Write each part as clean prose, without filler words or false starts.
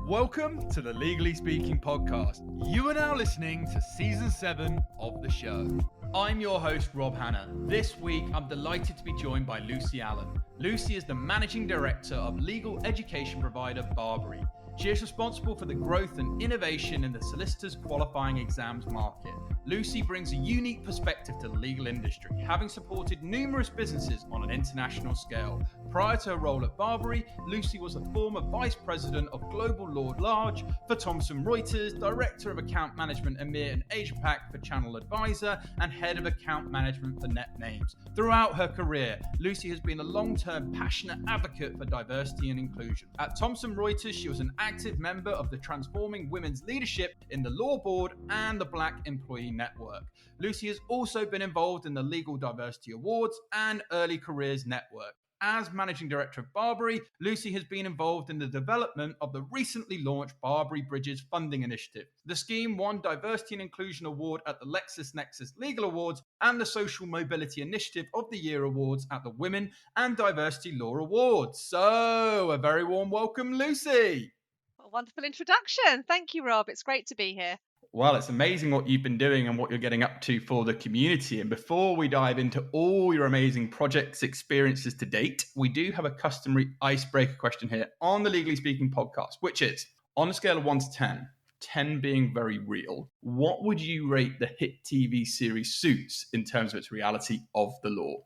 Welcome to the Legally Speaking podcast. You are now listening to season 7 of the show. I'm your host, Rob Hanna. This week, I'm delighted to be joined by Lucie Allen. Lucie is the managing director of legal education provider BarBri. She is responsible for the growth and innovation in the Solicitors qualifying exams market. Lucie brings a unique perspective to the legal industry, having supported numerous businesses on an international scale. Prior to her role at BarBri, Lucie was a former Vice President of Global Law at Large for Thomson Reuters, Director of Account Management EMEA and Asia Pac for Channel Advisor, and Head of Account Management for NetNames. Throughout her career, Lucie has been a long-term passionate advocate for diversity and inclusion. At Thomson Reuters, she was an active member of the Transforming Women's Leadership in the Law Board and the Black Employee Network. Lucie has also been involved in the Legal Diversity Awards and Early Careers Network. As Managing Director of BarBri, Lucie has been involved in the development of the recently launched BarBri Bridges Funding Initiative. The scheme won Diversity and Inclusion Award at the LexisNexis Legal Awards and the Social Mobility Initiative of the Year Awards at the Women and Diversity Law Awards. So, a very warm welcome, Lucie. A wonderful introduction. Thank you, Rob. It's great to be here. Well, it's amazing what you've been doing and what you're getting up to for the community. And before we dive into all your amazing projects, experiences to date, we do have a customary icebreaker question here on the Legally Speaking podcast, which is, on a scale of 1 to 10, 10 being very real, what would you rate the hit TV series Suits in terms of its reality of the law?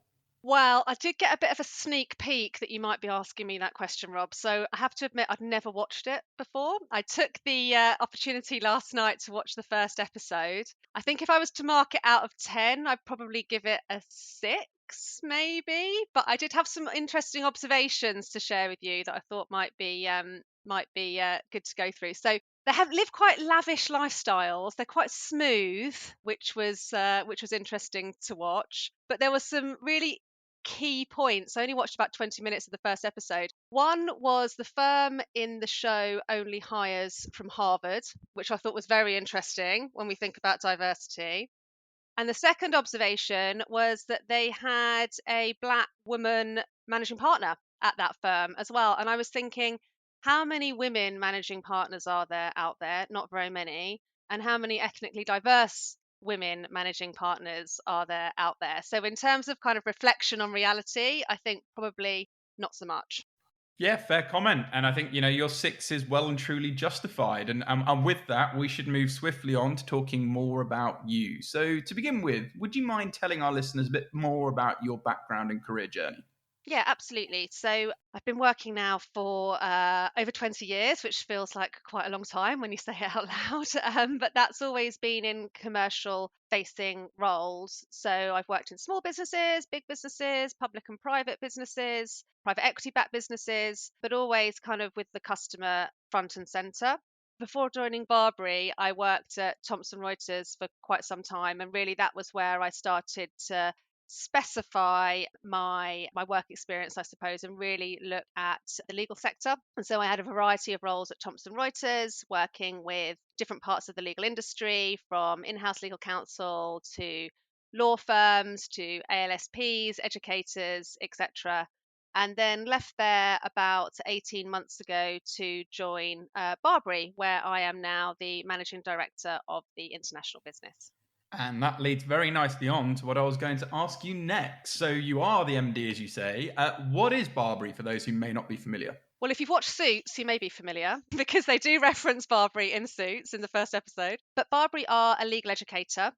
Well, I did get a bit of a sneak peek that you might be asking me that question, Rob. So I have to admit, I'd never watched it before. I took the opportunity last night to watch the first episode. I think if I was to mark it out of 10, I'd probably give it a 6, maybe. But I did have some interesting observations to share with you that I thought might be good to go through. So they have lived quite lavish lifestyles. They're quite smooth, which was interesting to watch. But there were some really key points. I only watched about 20 minutes of the first episode. One was the firm in the show only hires from Harvard, which I thought was very interesting when we think about diversity. And the second observation was that they had a Black woman managing partner at that firm as well. And I was thinking, how many women managing partners are there out there? Not very many. And how many ethnically diverse women managing partners are there out there? So in terms of kind of reflection on reality, I think probably not so much. Yeah, fair comment. And I think, your 6 is well and truly justified. And with that, we should move swiftly on to talking more about you. So to begin with, would you mind telling our listeners a bit more about your background and career journey? Yeah, absolutely. So I've been working now for over 20 years, which feels like quite a long time when you say it out loud. But that's always been in commercial facing roles. So I've worked in small businesses, big businesses, public and private businesses, private equity backed businesses, but always kind of with the customer front and center. Before joining BarBri, I worked at Thomson Reuters for quite some time. And really that was where I started to specify my work experience, I suppose, and really look at the legal sector. And so I had a variety of roles at Thomson Reuters, working with different parts of the legal industry, from in-house legal counsel to law firms to ALSPs, educators, etc. And then left there about 18 months ago to join BarBri, where I am now the managing director of the international business. And that leads very nicely on to what I was going to ask you next. So you are the MD, as you say. What is BarBri for those who may not be familiar? Well, if you've watched Suits, you may be familiar because they do reference BarBri in Suits in the first episode. But BarBri are a legal educator.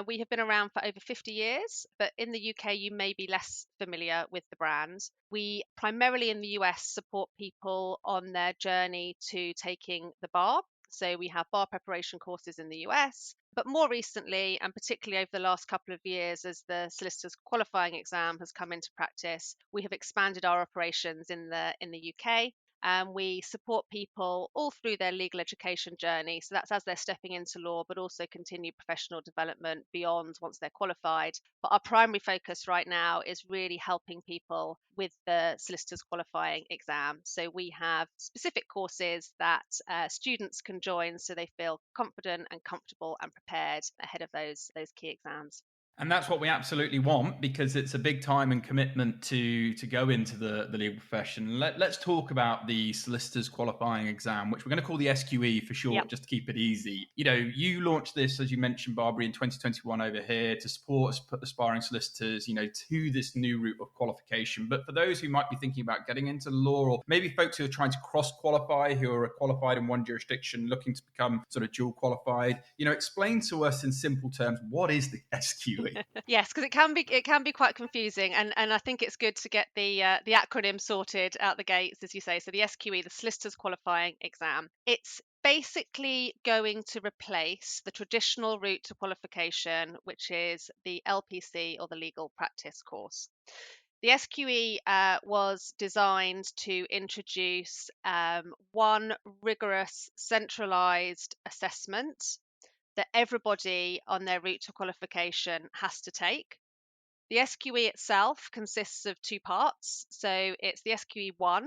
We have been around for over 50 years, but in the UK, you may be less familiar with the brand. We primarily in the US support people on their journey to taking the bar. So we have bar preparation courses in the US, but more recently, and particularly over the last couple of years, as the Solicitors qualifying exam has come into practice, we have expanded our operations in the UK. And we support people all through their legal education journey. So that's as they're stepping into law, but also continue professional development beyond once they're qualified. But our primary focus right now is really helping people with the Solicitors qualifying exam. So we have specific courses that students can join so they feel confident and comfortable and prepared ahead of those key exams. And that's what we absolutely want, because it's a big time and commitment to go into the legal profession. Let's talk about the solicitors qualifying exam, which we're going to call the SQE for Yep. short, just to keep it easy. You know, you launched this, as you mentioned, BarBri, in 2021 over here to support aspiring solicitors, you know, to this new route of qualification. But for those who might be thinking about getting into law, or maybe folks who are trying to cross qualify, who are qualified in one jurisdiction, looking to become sort of dual qualified, you know, explain to us in simple terms, what is the SQE? Yes, because it can be quite confusing, and I think it's good to get the acronym sorted out the gates, as you say. So the SQE, the Solicitors Qualifying Exam, it's basically going to replace the traditional route to qualification, which is the LPC, or the Legal Practice course. The SQE was designed to introduce one rigorous, centralized assessment that everybody on their route to qualification has to take. The SQE itself consists of two parts. So it's the SQE1,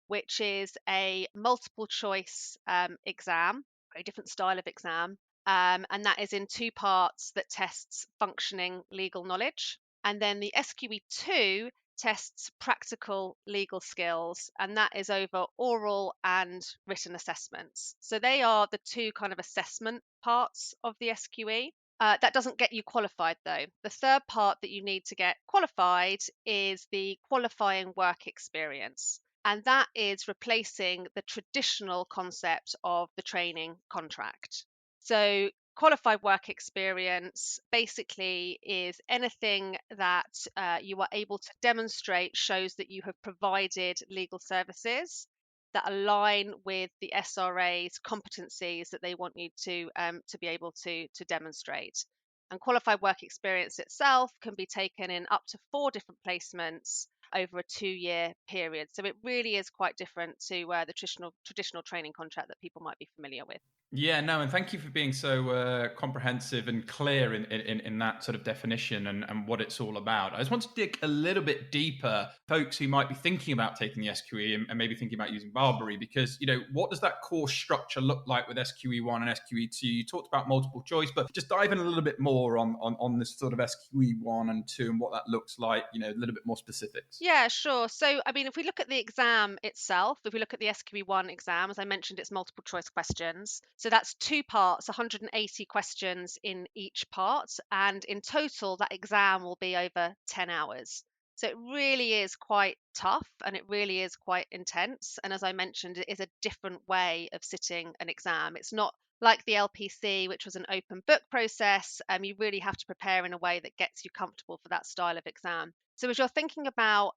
which is a multiple choice exam, very different style of exam. And that is in two parts that tests functioning legal knowledge. And then the SQE2 tests practical legal skills, and that is over oral and written assessments. So they are the two kind of assessment parts of the SQE. That doesn't get you qualified, though. The third part that you need to get qualified is the qualifying work experience. And that is replacing the traditional concept of the training contract. So, qualified work experience basically is anything that you are able to demonstrate shows that you have provided legal services that align with the SRA's competencies that they want you to be able to demonstrate. And qualified work experience itself can be taken in up to 4 different placements over a 2-year period. So it really is quite different to the traditional training contract that people might be familiar with. Yeah, no, and thank you for being so comprehensive and clear in that sort of definition and what it's all about. I just want to dig a little bit deeper, folks who might be thinking about taking the SQE and maybe thinking about using BarBri, because, you know, what does that course structure look like with SQE1 and SQE2? You talked about multiple choice, but just dive in a little bit more on this sort of SQE1 and 2 and what that looks like, you know, a little bit more specifics. Yeah, sure. So, I mean, if we look at the exam itself, if we look at the SQE1 exam, as I mentioned, it's multiple choice questions. So that's 2 parts, 180 questions in each part. And in total, that exam will be over 10 hours. So it really is quite tough, and it really is quite intense. And as I mentioned, it is a different way of sitting an exam. It's not like the LPC, which was an open book process. You really have to prepare in a way that gets you comfortable for that style of exam. So, as you're thinking about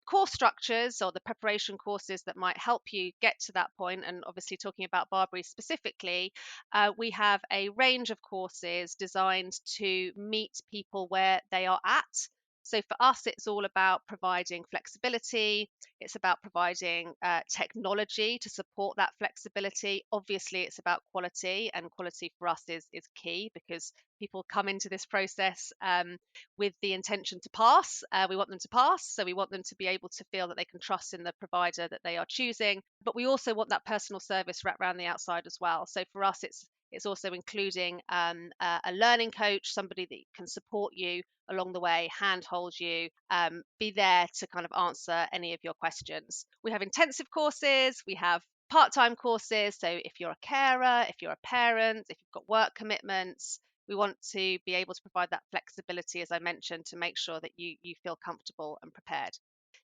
course structures or the preparation courses that might help you get to that point, and obviously talking about BarBri specifically, we have a range of courses designed to meet people where they are at. So, for us, it's all about providing flexibility. It's about providing technology to support that flexibility. Obviously, it's about quality, and quality for us is key, because people come into this process with the intention to pass. We want them to pass, so we want them to be able to feel that they can trust in the provider that they are choosing. But we also want that personal service wrapped around the outside as well. So for us, it's also including a learning coach, somebody that can support you along the way, handhold you, be there to kind of answer any of your questions. We have intensive courses, we have part-time courses. So if you're a carer, if you're a parent, if you've got work commitments, we want to be able to provide that flexibility, as I mentioned, to make sure that you feel comfortable and prepared.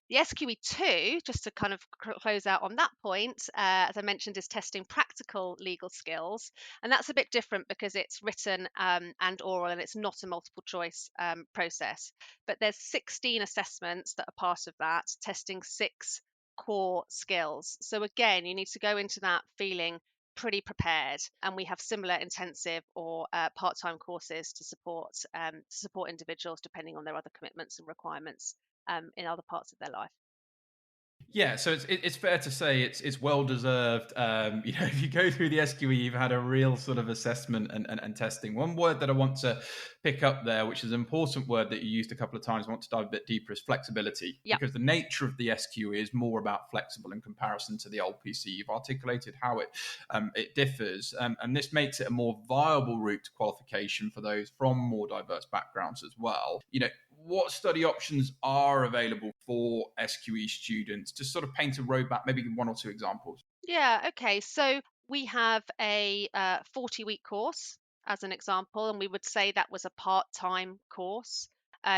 The SQE2, just to kind of close out on that point, as I mentioned, is testing practical legal skills. And that's a bit different because it's written and oral, and it's not a multiple choice process. But there's 16 assessments that are part of that, testing 6 core skills. So again, you need to go into that feeling pretty prepared, and we have similar intensive or part-time courses to support individuals depending on their other commitments and requirements in other parts of their life. Yeah, so it's fair to say it's well deserved. If you go through the SQE, you've had a real sort of assessment and testing. One word that I want to pick up there, which is an important word that you used a couple of times, I want to dive a bit deeper, is flexibility. Yeah. Because the nature of the SQE is more about flexible in comparison to the old PC. You've articulated how it differs, and this makes it a more viable route to qualification for those from more diverse backgrounds as well. What study options are available for SQE students? Just sort of paint a roadmap, maybe one or two examples. Yeah, okay. So we have a 40-week course as an example, and we would say that was a part-time course.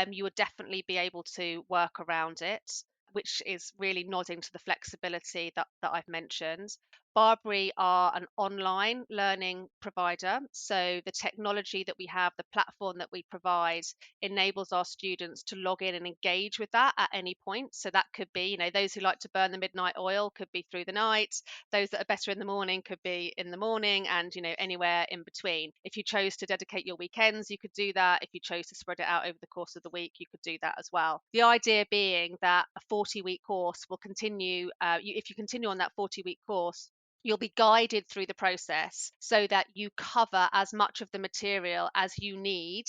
You would definitely be able to work around it, which is really nodding to the flexibility that I've mentioned. BarBri are an online learning provider. So the technology that we have, the platform that we provide, enables our students to log in and engage with that at any point. So that could be, those who like to burn the midnight oil could be through the night. Those that are better in the morning could be in the morning, and anywhere in between. If you chose to dedicate your weekends, you could do that. If you chose to spread it out over the course of the week, you could do that as well. The idea being that a 40-week course will continue. If you continue on that 40-week course, you'll be guided through the process so that you cover as much of the material as you need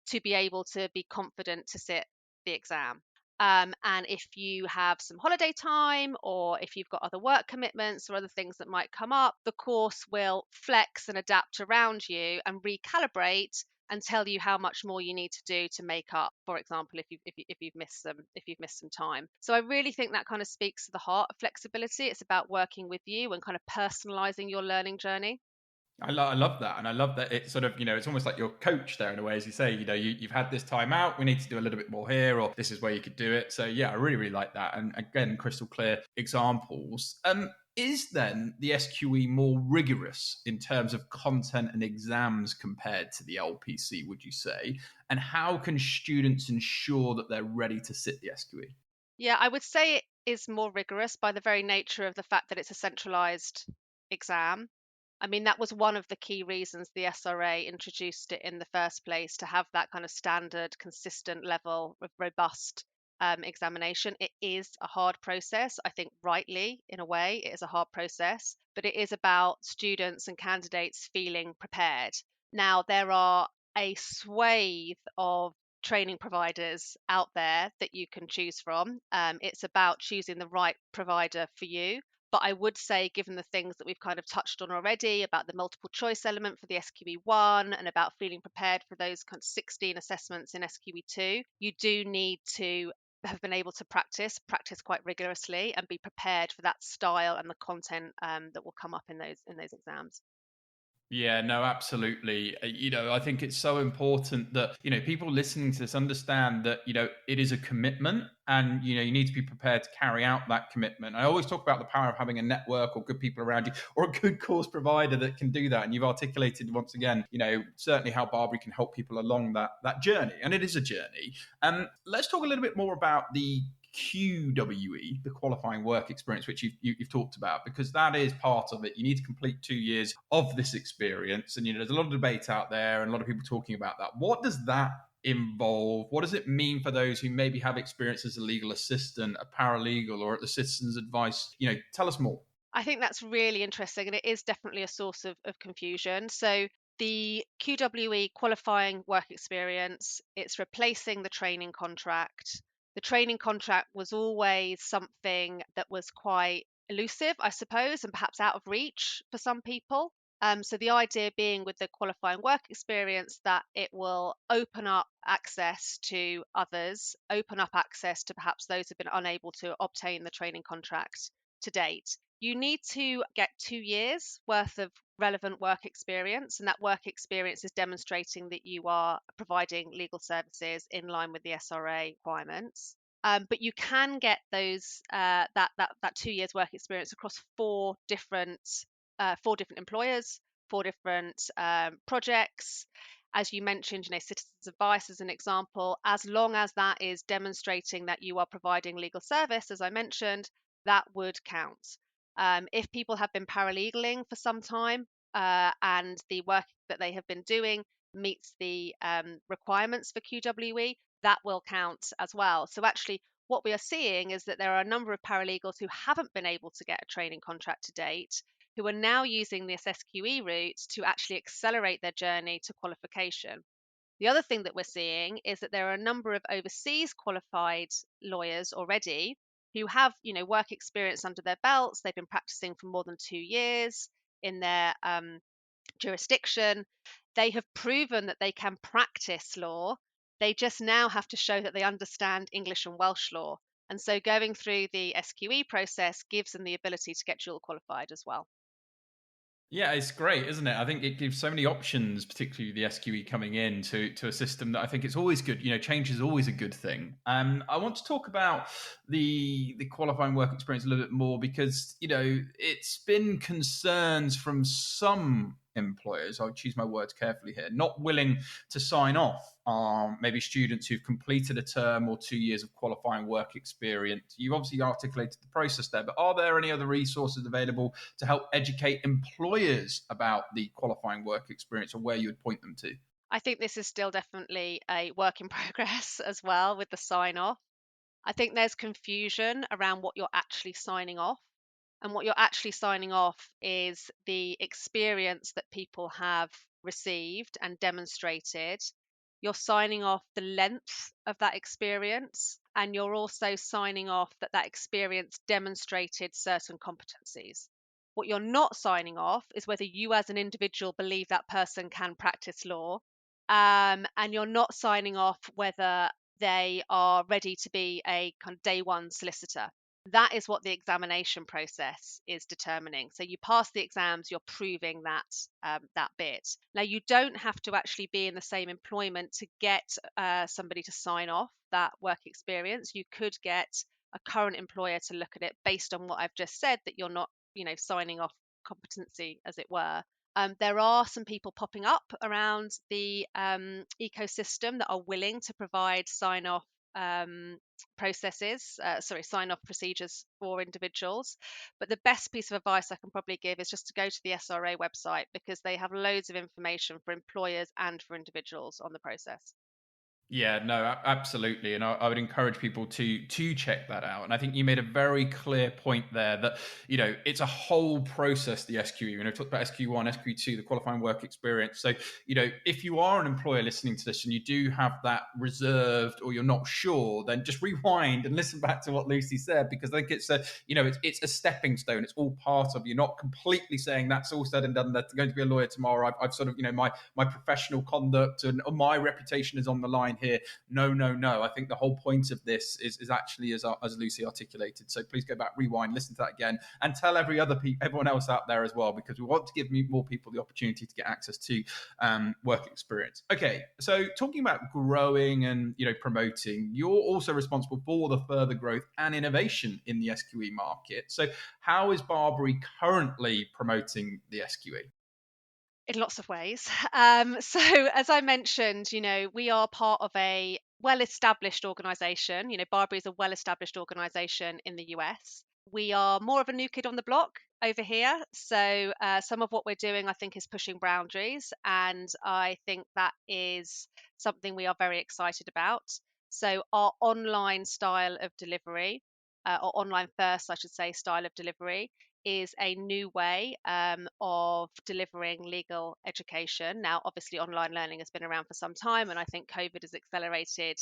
to be able to be confident to sit the exam. And if you have some holiday time, or if you've got other work commitments or other things that might come up, the course will flex and adapt around you and recalibrate and tell you how much more you need to do to make up, for example, if you've missed some time. So I really think that kind of speaks to the heart of flexibility. It's about working with you and kind of personalizing your learning journey. I love that. And I love that it's sort of, it's almost like your coach there in a way, as you say, you've had this time out, we need to do a little bit more here, or this is where you could do it. So yeah, I really, really like that. And again, crystal clear examples. Is then the SQE more rigorous in terms of content and exams compared to the LPC, would you say? And how can students ensure that they're ready to sit the SQE? Yeah, I would say it is more rigorous by the very nature of the fact that it's a centralized exam. I mean, that was one of the key reasons the SRA introduced it in the first place, to have that kind of standard, consistent level of robust examination. It is a hard process. I think rightly, in a way, it is a hard process, but it is about students and candidates feeling prepared. Now, there are a swathe of training providers out there that you can choose from. It's about choosing the right provider for you. But I would say, given the things that we've kind of touched on already about the multiple choice element for the SQE1 and about feeling prepared for those kind of 16 assessments in SQE2, you do need to have been able to practice quite rigorously, and be prepared for that style and the content that will come up in those exams. Yeah, no, absolutely. I think it's so important that, people listening to this understand that, it is a commitment, and, you need to be prepared to carry out that commitment. I always talk about the power of having a network or good people around you, or a good course provider that can do that. And you've articulated once again, certainly how BarBri can help people along that journey. And it is a journey. Let's talk a little bit more about the QWE, the qualifying work experience, which you've talked about, because that is part of it. You need to complete 2 years of this experience. And, there's a lot of debate out there and a lot of people talking about that. What does that involve? What does it mean for those who maybe have experience as a legal assistant, a paralegal, or at the citizen's advice? Tell us more. I think that's really interesting, and it is definitely a source of confusion. So the QWE qualifying work experience, it's replacing the training contract. The training contract was always something that was quite elusive, I suppose, and perhaps out of reach for some people. So the idea being with the qualifying work experience that it will open up access to others, open up access to perhaps those who've been unable to obtain the training contract to date. You need to get 2 years worth of relevant work experience, and that work experience is demonstrating that you are providing legal services in line with the SRA requirements. But you can get those that 2 years work experience across four different employers, four different projects. As you mentioned, citizens advice as an example. As long as that is demonstrating that you are providing legal service, as I mentioned, that would count. If people have been paralegaling for some time, and the work that they have been doing meets the requirements for QWE, that will count as well. So actually, what we are seeing is that there are a number of paralegals who haven't been able to get a training contract to date, who are now using this SQE route to actually accelerate their journey to qualification. The other thing that we're seeing is that there are a number of overseas qualified lawyers already who have, work experience under their belts. They've been practicing for more than 2 years in their jurisdiction. They have proven that they can practice law. They just now have to show that they understand English and Welsh law. And so going through the SQE process gives them the ability to get dual qualified as well. Yeah, it's great, isn't it? I think it gives so many options, particularly the SQE coming in to a system that I think it's always good. Change is always a good thing. I want to talk about the qualifying work experience a little bit more because it's been concerns from some employers. I'll choose my words carefully here. Not willing to sign off maybe students who've completed a term or 2 years of qualifying work experience. You've obviously articulated the process there, but are there any other resources available to help educate employers about the qualifying work experience, or where you would point them to? I think this is still definitely a work in progress as well with the sign off. I think there's confusion around what you're actually signing off. And what you're actually signing off is the experience that people have received and demonstrated. You're signing off the length of that experience, and you're also signing off that that experience demonstrated certain competencies. What you're not signing off is whether you as an individual believe that person can practice law. And you're not signing off whether they are ready to be a kind of day one solicitor. That is what the examination process is determining. So you pass the exams, you're proving that bit. Now you don't have to actually be in the same employment to get somebody to sign off that work experience. You could get a current employer to look at it based on what I've just said, that you're not, signing off competency, as it were. There are some people popping up around the ecosystem that are willing to provide sign-off sign-off procedures for individuals. But the best piece of advice I can probably give is just to go to the SRA website, because they have loads of information for employers and for individuals on the process. Yeah, no, absolutely, and I would encourage people to check that out. And I think you made a very clear point there that it's a whole process. The SQE, talked about SQ1, SQ2, the qualifying work experience. So if you are an employer listening to this and you do have that reserved or you're not sure, then just rewind and listen back to what Lucie said, because I think it's a it's a stepping stone. It's all part of, you're not completely saying that's all said and done, that's going to be a lawyer tomorrow. I've sort of my professional conduct and my reputation is on the line here. No. I think the whole point of this is actually as Lucie articulated. So please go back, rewind, listen to that again, and tell everyone else out there as well, because we want to give more people the opportunity to get access to work experience. Okay, so talking about growing and promoting, you're also responsible for the further growth and innovation in the SQE market. So how is BarBri currently promoting the SQE? In lots of ways. So, as I mentioned, we are part of a well-established organization. BarBri is a well-established organization in the US. We are more of a new kid on the block over here. So, some of what we're doing, I think, is pushing boundaries. And I think that is something we are very excited about. So, our online style of delivery, or online first, I should say, style of delivery, is a new way of delivering legal education. Now, obviously, online learning has been around for some time, and I think COVID has accelerated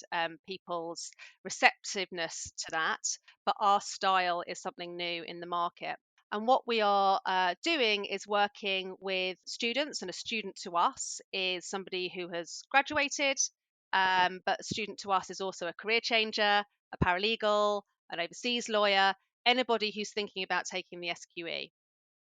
people's receptiveness to that. But our style is something new in the market. And what we are doing is working with students, and a student to us is somebody who has graduated, but a student to us is also a career changer, a paralegal, an overseas lawyer, anybody who's thinking about taking the SQE.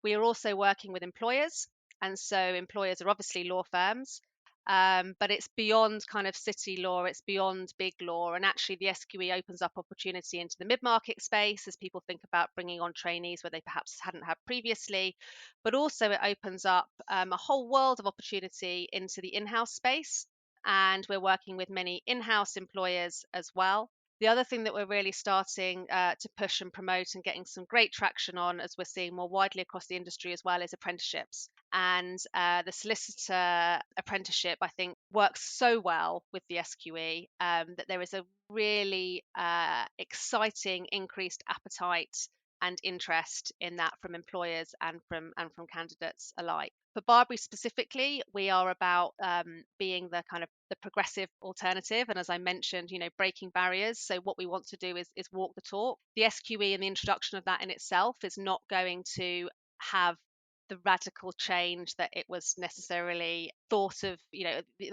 We are also working with employers, and so employers are obviously law firms, but it's beyond kind of city law, it's beyond big law, and actually the SQE opens up opportunity into the mid-market space as people think about bringing on trainees where they perhaps hadn't had previously, but also it opens up a whole world of opportunity into the in-house space, and we're working with many in-house employers as well. The other thing that we're really starting to push and promote and getting some great traction on, as we're seeing more widely across the industry as well, is apprenticeships. And the solicitor apprenticeship, I think, works so well with the SQE that there is a really exciting increased appetite and interest in that from employers and from candidates alike. For BarBri specifically, we are about being the kind of the progressive alternative, and as I mentioned, breaking barriers. So what we want to do is walk the talk. The SQE and the introduction of that in itself is not going to have the radical change that it was necessarily thought of,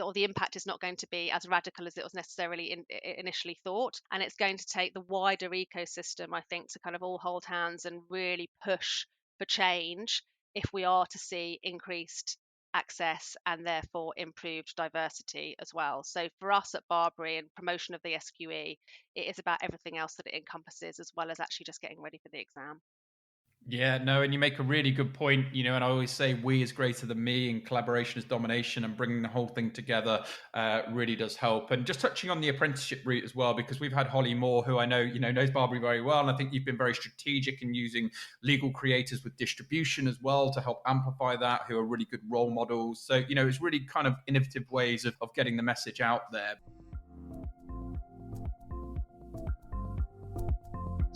or the impact is not going to be as radical as it was necessarily initially thought. And it's going to take the wider ecosystem, I think, to kind of all hold hands and really push for change if we are to see increased access and therefore improved diversity as well. So for us at BarBri and promotion of the SQE, it is about everything else that it encompasses, as well as actually just getting ready for the exam. Yeah, no, and you make a really good point, and I always say we is greater than me and collaboration is domination, and bringing the whole thing together really does help. And just touching on the apprenticeship route as well, because we've had Holly Moore, who I know, knows BarBri very well. And I think you've been very strategic in using legal creators with distribution as well to help amplify that, who are really good role models. So, it's really kind of innovative ways of getting the message out there.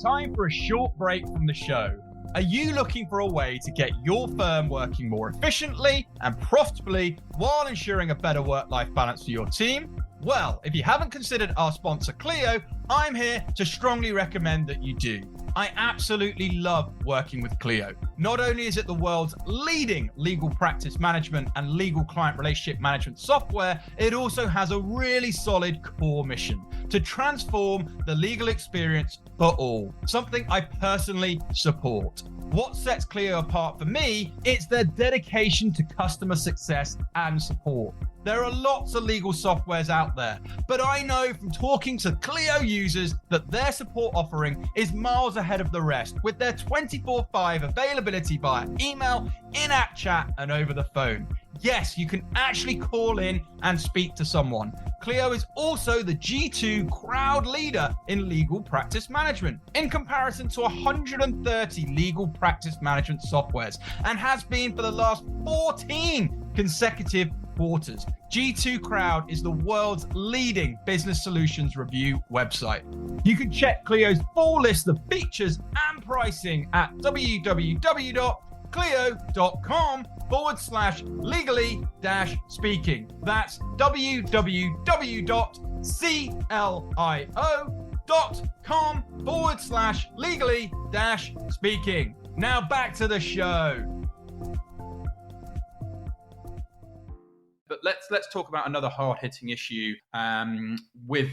Time for a short break from the show. Are you looking for a way to get your firm working more efficiently and profitably while ensuring a better work-life balance for your team? Well, if you haven't considered our sponsor 𝐤𝐬𝐬𝐿, I'm here to strongly recommend that you do. I absolutely love working with 𝐤𝐬𝐬𝐿. Not only is it the world's leading legal practice management and legal client relationship management software, it also has a really solid core mission to transform the legal experience for all, something I personally support. What sets 𝐤𝐬𝐬𝐿 apart for me is their dedication to customer success and support. There are lots of legal softwares out there, but I know from talking to 𝐤𝐬𝐬𝐿 users that their support offering is miles ahead of the rest, with their 24/5 availability via email, in-app chat, and over the phone. Yes, you can actually call in and speak to someone. 𝐤𝐬𝐬𝐿 is also the G2 crowd leader in legal practice management, in comparison to 130 legal practice management softwares, and has been for the last 14 consecutive quarters. G2 Crowd is the world's leading business solutions review website. You can check 𝐤𝐬𝐬𝐿's full list of features and pricing at www.𝐤𝐬𝐬.com/legally-speaking. That's www.clio.com/legally-speaking. Now back to the show. But let's talk about another hard-hitting issue with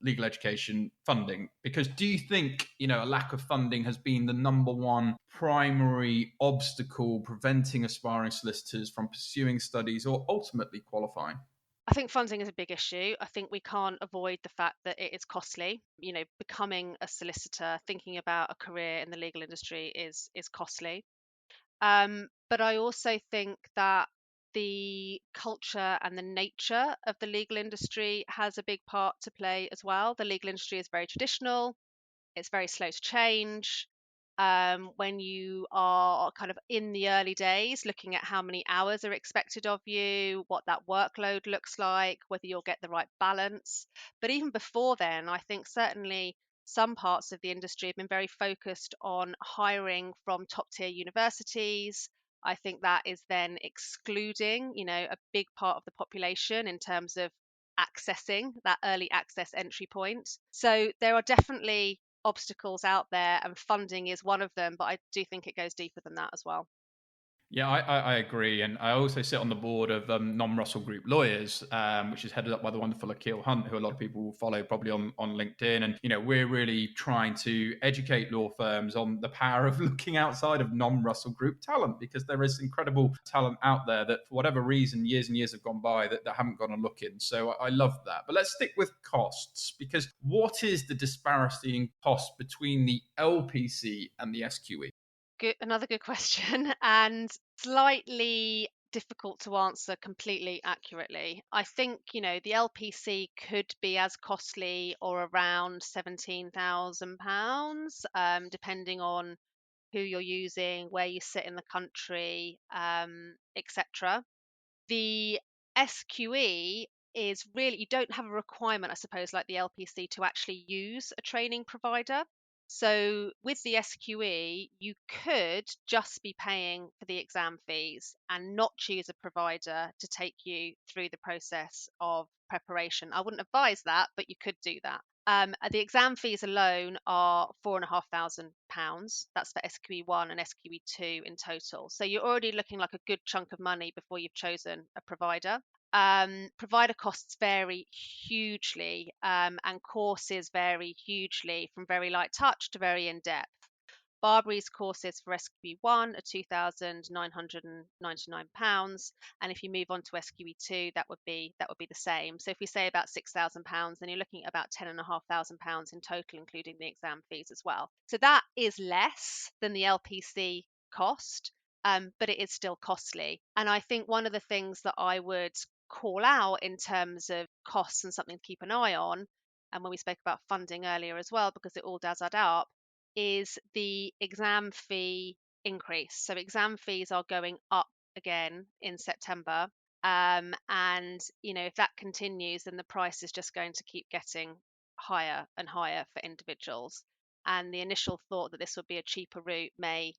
legal education funding, because do you think a lack of funding has been the number one primary obstacle preventing aspiring solicitors from pursuing studies or ultimately qualifying? I think funding is a big issue. I think we can't avoid the fact that it is costly. Becoming a solicitor, thinking about a career in the legal industry is costly. But I also think that the culture and the nature of the legal industry has a big part to play as well. The legal industry is very traditional. It's very slow to change. When you are kind of in the early days, looking at how many hours are expected of you, what that workload looks like, whether you'll get the right balance. But even before then, I think certainly some parts of the industry have been very focused on hiring from top tier universities. I think that is then excluding, a big part of the population in terms of accessing that early access entry point. So there are definitely obstacles out there, and funding is one of them, but I do think it goes deeper than that as well. Yeah, I agree. And I also sit on the board of non-Russell Group Lawyers, which is headed up by the wonderful Akil Hunt, who a lot of people will follow probably on LinkedIn. And, we're really trying to educate law firms on the power of looking outside of non-Russell Group talent, because there is incredible talent out there that, for whatever reason, years and years have gone by that haven't gone on looking. So I love that. But let's stick with costs, because what is the disparity in cost between the LPC and the SQE? Another good question, and slightly difficult to answer completely accurately. I think, the LPC could be as costly or around £17,000, depending on who you're using, where you sit in the country, etc. The SQE is really, you don't have a requirement, I suppose, like the LPC to actually use a training provider. So with the SQE, you could just be paying for the exam fees and not choose a provider to take you through the process of preparation. I wouldn't advise that, but you could do that. The exam fees alone are £4,500. That's for SQE1 and SQE2 in total. So you're already looking like a good chunk of money before you've chosen a provider. Provider costs vary hugely, and courses vary hugely from very light touch to very in depth. BarBri's courses for SQE1 are £2,999, and if you move on to SQE2, that would be the same. So if we say about £6,000, then you're looking at about £10,500 in total, including the exam fees as well. So that is less than the LPC cost, but it is still costly. And I think one of the things that I would call out in terms of costs and something to keep an eye on, and when we spoke about funding earlier as well, because it all does add up, is the exam fee increase. So exam fees are going up again in September. And if that continues, then the price is just going to keep getting higher and higher for individuals. And the initial thought that this would be a cheaper route may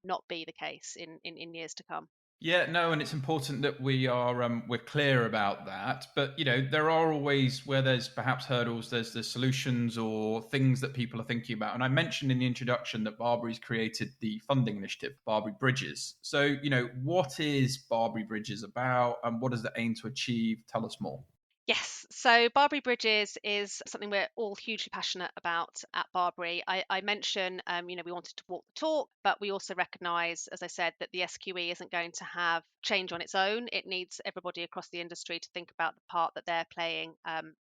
not be the case in years to come. Yeah, no, and it's important that we're clear about that. But there are always, where there's perhaps hurdles, there's the solutions or things that people are thinking about. And I mentioned in the introduction that BarBri's created the funding initiative, BarBri Bridges. So what is BarBri Bridges about, and what does it aim to achieve? Tell us more. Yes, so BarBri Bridges is something we're all hugely passionate about at BarBri. I mentioned, we wanted to walk the talk, but we also recognise, as I said, that the SQE isn't going to have change on its own. It needs everybody across the industry to think about the part that they're playing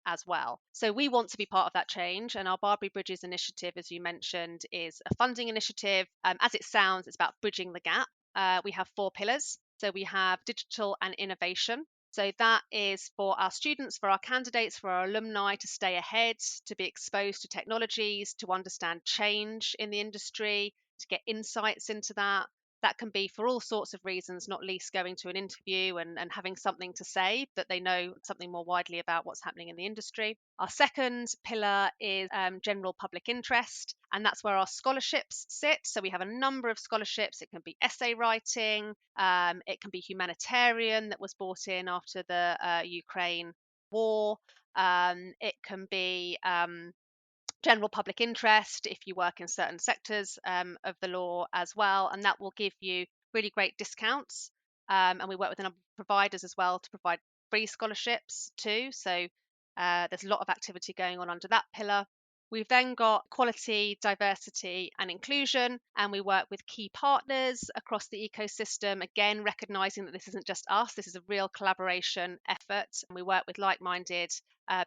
as well. So we want to be part of that change, and our BarBri Bridges initiative, as you mentioned, is a funding initiative. As it sounds, it's about bridging the gap. We have 4 pillars. So we have digital and innovation. So that is for our students, for our candidates, for our alumni to stay ahead, to be exposed to technologies, to understand change in the industry, to get insights into that. That can be for all sorts of reasons, not least going to an interview and having something to say, that they know something more widely about what's happening in the industry. Our second pillar is general public interest, and that's where our scholarships sit. So we have a number of scholarships. It can be essay writing, it can be humanitarian that was brought in after the Ukraine war. It can be general public interest if you work in certain sectors of the law as well, and that will give you really great discounts. And we work with a number of providers as well to provide free scholarships too. So there's a lot of activity going on under that pillar. We've then got quality, diversity, and inclusion, and we work with key partners across the ecosystem, again, recognizing that this isn't just us, this is a real collaboration effort. And we work with like-minded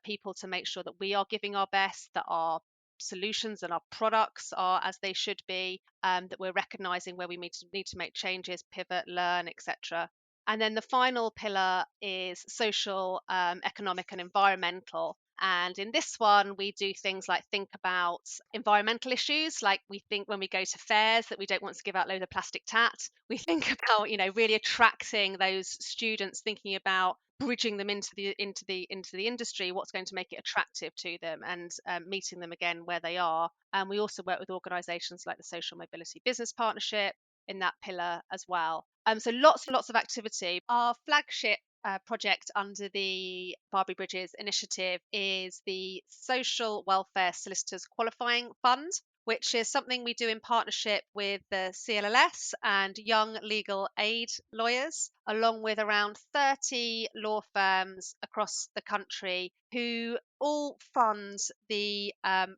people to make sure that we are giving our best, that our solutions and our products are as they should be, that we're recognizing where we need to make changes, pivot, learn, etc. And then the final pillar is social, economic, and environmental. And in this one, we do things like think about environmental issues. Like we think when we go to fairs that we don't want to give out loads of plastic tat. We think about, really attracting those students, thinking about bridging them into the industry, what's going to make it attractive to them, and meeting them again where they are. And we also work with organisations like the Social Mobility Business Partnership in that pillar as well. So lots and lots of activity. Our flagship project under the BarBri Bridges initiative is the Social Welfare Solicitors Qualifying Fund, which is something we do in partnership with the CLLS and young legal aid lawyers, along with around 30 law firms across the country who all fund the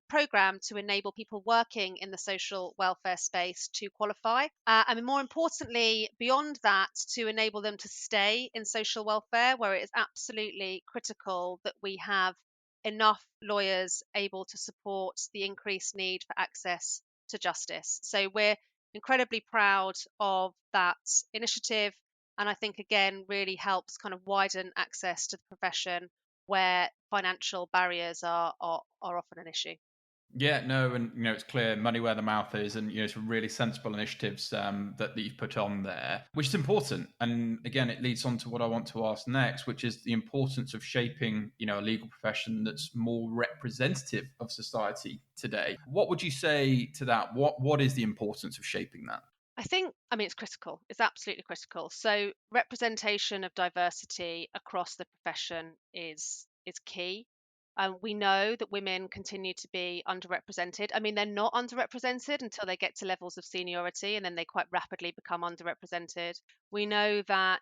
programme to enable people working in the social welfare space to qualify. And more importantly, beyond that, to enable them to stay in social welfare, where it is absolutely critical that we have enough lawyers able to support the increased need for access to justice. So we're incredibly proud of that initiative, and I think again really helps kind of widen access to the profession where financial barriers are often an issue. Yeah, no, and it's clear money where the mouth is, and some really sensible initiatives that you've put on there, which is important. And again, it leads on to what I want to ask next, which is the importance of shaping a legal profession that's more representative of society today. What would you say to that? What is the importance of shaping that? I mean, it's critical. It's absolutely critical. So representation of diversity across the profession is key. We know that women continue to be underrepresented. I mean, they're not underrepresented until they get to levels of seniority, and then they quite rapidly become underrepresented. We know that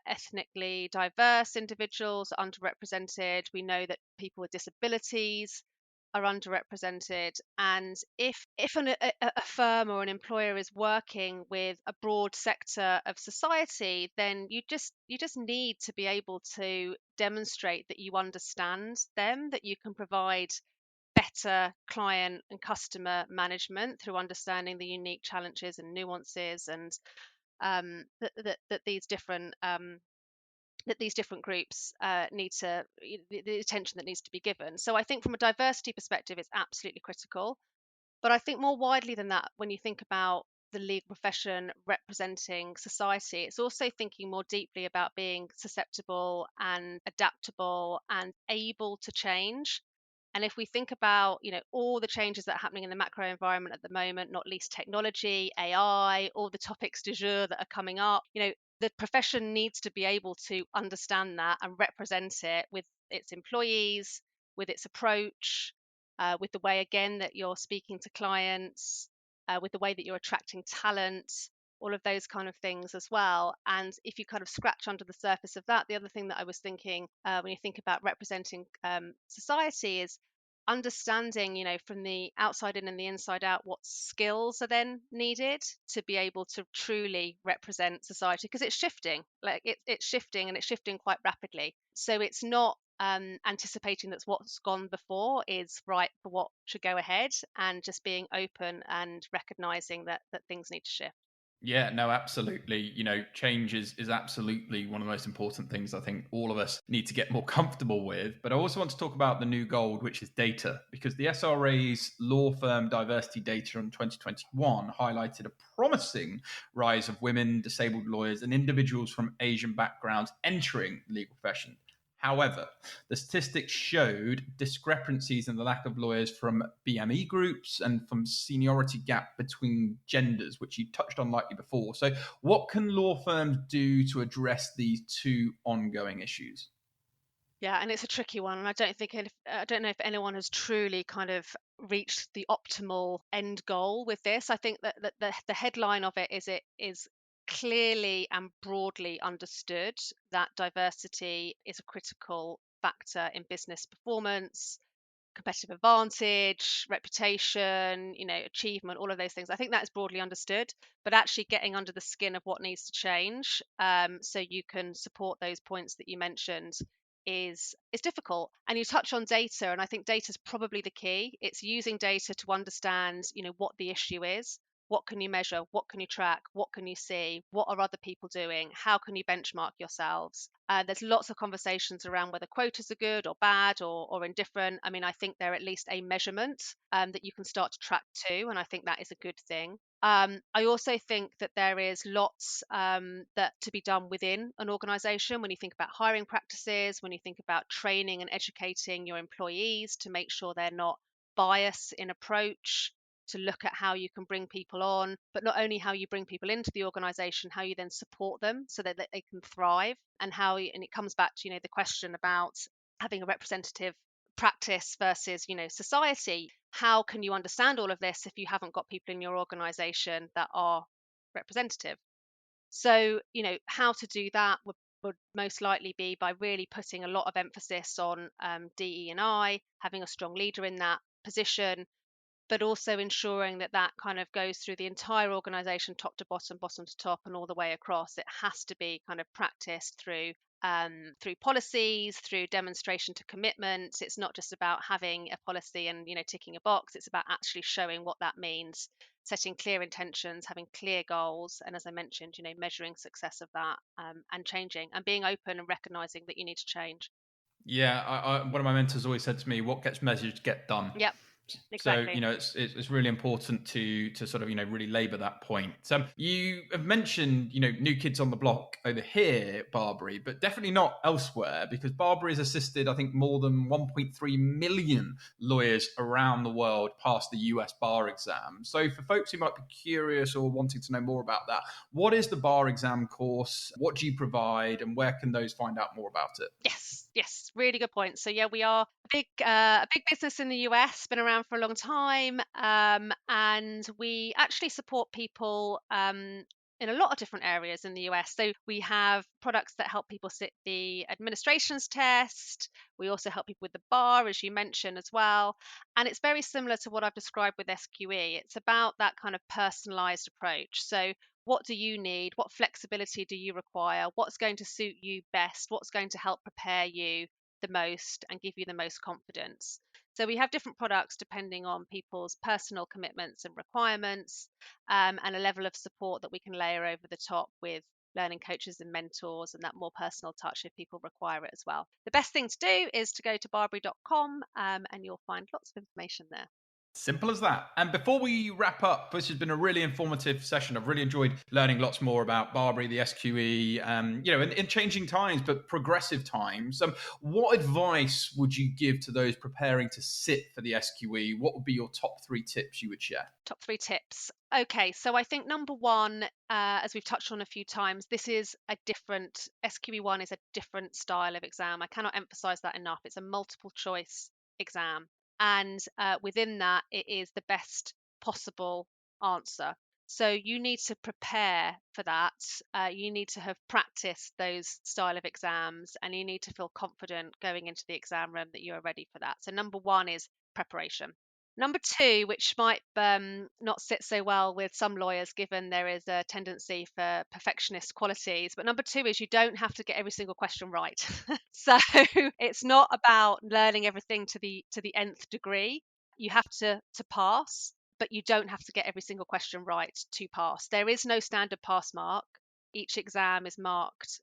ethnically diverse individuals are underrepresented. We know that people with disabilities are underrepresented. And if a firm or an employer is working with a broad sector of society, then you just need to be able to demonstrate that you understand them, that you can provide better client and customer management through understanding the unique challenges and nuances, and that these different groups need to the attention that needs to be given. So I think from a diversity perspective, it's absolutely critical. But I think more widely than that, when you think about the legal profession representing society, it's also thinking more deeply about being susceptible and adaptable and able to change. And if we think about, all the changes that are happening in the macro environment at the moment, not least technology, AI, all the topics du jour that are coming up, the profession needs to be able to understand that and represent it with its employees, with its approach, with the way, again, that you're speaking to clients, with the way that you're attracting talent, all of those kind of things as well. And if you kind of scratch under the surface of that, the other thing that I was thinking when you think about representing society is understanding, from the outside in and the inside out, what skills are then needed to be able to truly represent society, because it's shifting, it's shifting, and it's shifting quite rapidly. So it's not anticipating that what's gone before is right for what should go ahead, and just being open and recognizing that things need to shift. Yeah, no, absolutely. Change is absolutely one of the most important things I think all of us need to get more comfortable with. But I also want to talk about the new gold, which is data, because the SRA's law firm diversity data in 2021 highlighted a promising rise of women, disabled lawyers, and individuals from Asian backgrounds entering the legal profession. However, the statistics showed discrepancies in the lack of lawyers from BME groups and from seniority gap between genders, which you touched on lightly before. So, what can law firms do to address these two ongoing issues? Yeah, and it's a tricky one, and I don't know if anyone has truly kind of reached the optimal end goal with this. I think that the headline of it is clearly and broadly understood that diversity is a critical factor in business performance, competitive advantage, reputation, achievement, all of those things. I think that is broadly understood, but actually getting under the skin of what needs to change, so you can support those points that you mentioned, is difficult. And you touch on data, and I think data is probably the key. It's using data to understand, what the issue is. What can you measure? What can you track? What can you see? What are other people doing? How can you benchmark yourselves? There's lots of conversations around whether quotas are good or bad or indifferent. I mean, I think they're at least a measurement that you can start to track too, and I think that is a good thing. I also think that there is lots that to be done within an organization when you think about hiring practices, when you think about training and educating your employees to make sure they're not biased in approach, to look at how you can bring people on, but not only how you bring people into the organization, how you then support them so that they can thrive, and and it comes back to, the question about having a representative practice versus, society. How can you understand all of this if you haven't got people in your organization that are representative? So, how to do that would most likely be by really putting a lot of emphasis on DE&I, having a strong leader in that position, but also ensuring that that kind of goes through the entire organization, top to bottom, bottom to top, and all the way across. It has to be kind of practiced through policies, through demonstration to commitments. It's not just about having a policy and, ticking a box. It's about actually showing what that means, setting clear intentions, having clear goals, and, as I mentioned, measuring success of that, and changing and being open and recognizing that you need to change. Yeah, one of my mentors always said to me, "What gets measured get done." Yep. Exactly. So, it's really important to sort of, really labor that point. So you have mentioned, new kids on the block over here, BarBri, but definitely not elsewhere, because BarBri has assisted, I think, more than 1.3 million lawyers around the world pass the US bar exam. So for folks who might be curious or wanting to know more about that, what is the bar exam course? What do you provide, and where can those find out more about it? Yes, really good point. So yeah, we are a big business in the US, been around for a long time, and we actually support people in a lot of different areas in the US. So we have products that help people sit the administration's test. We also help people with the bar, as you mentioned as well. And it's very similar to what I've described with SQE. It's about that kind of personalized approach. So what do you need? What flexibility do you require? What's going to suit you best? What's going to help prepare you the most and give you the most confidence? So we have different products depending on people's personal commitments and requirements, and a level of support that we can layer over the top with learning coaches and mentors and that more personal touch if people require it as well. The best thing to do is to go to barbri.com, and you'll find lots of information there. Simple as that. And before we wrap up, this has been a really informative session. I've really enjoyed learning lots more about BarBri, the SQE, in changing times, but progressive times. What advice would you give to those preparing to sit for the SQE? What would be your top 3 tips you would share? Top 3 tips. Okay, so I think number 1, as we've touched on a few times, SQE1 is a different style of exam. I cannot emphasize that enough. It's a multiple choice exam. And within that, it is the best possible answer. So you need to prepare for that. You need to have practiced those style of exams, and you need to feel confident going into the exam room that you are ready for that. So number 1 is preparation. Number 2, which might not sit so well with some lawyers, given there is a tendency for perfectionist qualities, but number 2 is you don't have to get every single question right. So it's not about learning everything to the nth degree. You have to pass, but you don't have to get every single question right to pass. There is no standard pass mark. Each exam is marked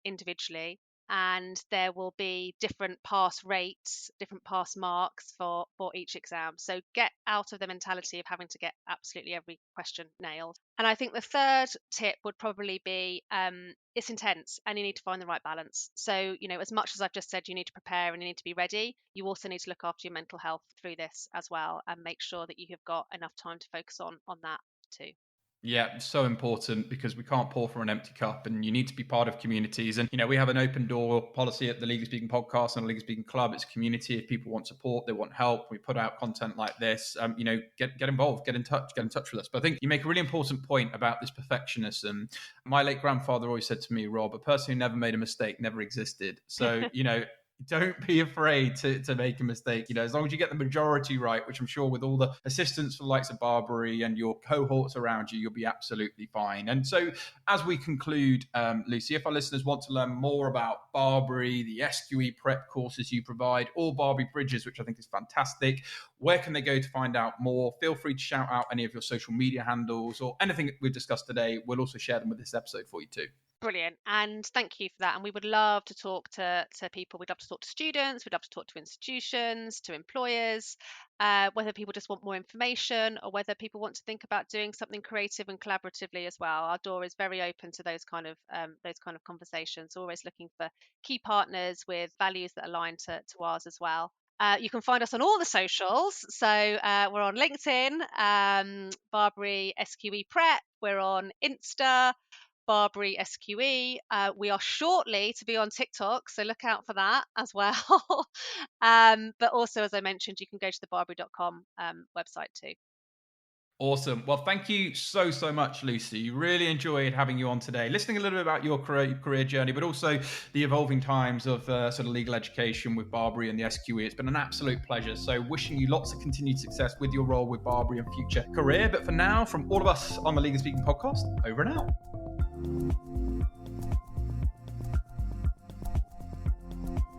individually, and there will be different pass rates, different pass marks for each exam. So get out of the mentality of having to get absolutely every question nailed. And I think the third tip would probably be it's intense and you need to find the right balance. So, as much as I've just said, you need to prepare and you need to be ready, you also need to look after your mental health through this as well, and make sure that you have got enough time to focus on that too. Yeah, so important, because we can't pour from an empty cup, and you need to be part of communities. And, we have an open door policy at the Legally Speaking podcast and the Legally Speaking Club. It's a community. If people want support, they want help, we put out content like this, get involved, get in touch with us. But I think you make a really important point about this perfectionism. My late grandfather always said to me, Rob, a person who never made a mistake never existed. So, don't be afraid to make a mistake. As long as you get the majority right, which I'm sure with all the assistance for the likes of BarBri and your cohorts around you, you'll be absolutely fine. And so as we conclude, Lucie, if our listeners want to learn more about BarBri, the SQE prep courses you provide, or BarBri Bridges, which I think is fantastic, where can they go to find out more? Feel free to shout out any of your social media handles or anything we've discussed today. We'll also share them with this episode for you too. Brilliant. And thank you for that. And we would love to talk to people. We'd love to talk to students. We'd love to talk to institutions, to employers, whether people just want more information or whether people want to think about doing something creative and collaboratively as well. Our door is very open to those kind of conversations, always looking for key partners with values that align to ours as well. You can find us on all the socials. So we're on LinkedIn, BarBri SQE Prep. We're on Insta, BarBri SQE. We are shortly to be on TikTok, so look out for that as well. But also, as I mentioned, you can go to the barbri.com website too. Awesome. Well, thank you so much, Lucie. Really enjoyed having you on today, listening a little bit about your career journey, but also the evolving times of sort of legal education with BarBri and the SQE. It's been an absolute pleasure. So wishing you lots of continued success with your role with BarBri and future career. But for now, from all of us on the Legal Speaking podcast, over and out.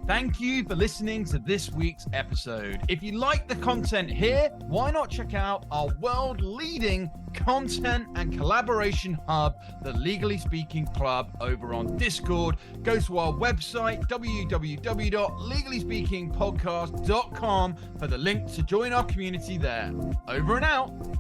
Thank you for listening to this week's episode. If you like the content here, why not check out our world-leading content and collaboration hub, the Legally Speaking Club, over on Discord. Go to our website, www.legallyspeakingpodcast.com, for the link to join our community there. Over and out.